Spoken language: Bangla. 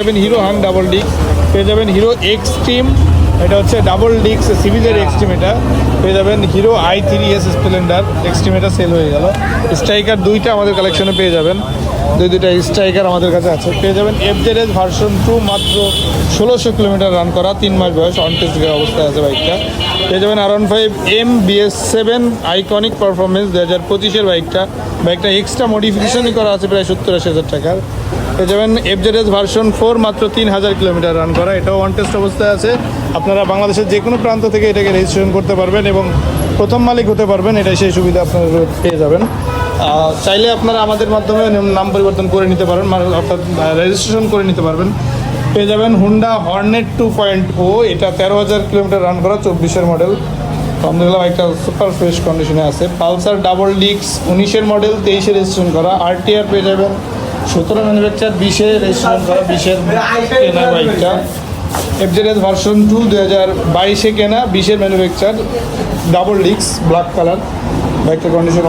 যাবেন হিরো হাং ডাবল ডিক্স, পেয়ে যাবেন হিরো এক্সট্রিম, এটা হচ্ছে ডাবল ডিক্স সিরিজের এক্সট্রিম, এটা পেয়ে যাবেন হিরো i3s স্প্লেন্ডার এক্সট্রিম, এটা সেল হয়ে গেল। স্ট্রাইকার দুইটা আমাদের কালেকশনে পেয়ে যাবেন, দুইটা স্ট্রাইকার আমাদের কাছে আছে। পেয়ে যাবেন FZS ভার্সন 2, মাত্র 1600 কিলোমিটার রান করা, 3 মাস বয়স, অন টেস্ট অবস্থায় আছে বাইকটা। পেয়ে যাবেন R15M BS7 আইকনিক পারফরমেন্স 2025-এর বাইকটা এক্সট্রা মডিফিকেশনই করা আছে প্রায় 70-80 টাকার। পেয়ে যাবেন FZS ভার্সন 4, মাত্র 3000 কিলোমিটার রান করা, এটাও অন টেস্ট অবস্থায় আছে। আপনারা বাংলাদেশের যে কোনো প্রান্ত থেকে এটাকে রেজিস্ট্রেশন করতে পারবেন এবং প্রথম মালিক হতে পারবেন, এটাই সেই সুবিধা আপনারা পেয়ে যাবেন। চাইলে আপনারা আমাদের মাধ্যমে নাম পরিবর্তন করে নিতে পারেন, অর্থাৎ রেজিস্ট্রেশন করে নিতে পারবেন। পেয়ে যাবেন হুন্ডা হর্নেট 2.0, এটা 13,000 কিলোমিটার রান করা, 24-এর মডেল, আলহামদুলিল্লাহ একটা সুপার ফ্রেশ কন্ডিশনে আছে। পালসার ডাবল ডিক্স 19-এর মডেল, 23-এ রেজিস্ট্রেশন করা। RTR পেয়ে যাবেন 17 ম্যানুফ্যাকচার, 20-এ রেজিস্ট্রেশন করা, 20-এর কেনা বাইকটা। FZS ভার্সন 2 2022-এ কেনা, 20-এর ম্যানুফ্যাকচার, ডাবল ডিক্স ব্ল্যাক কালার, বাইকটার কন্ডিশন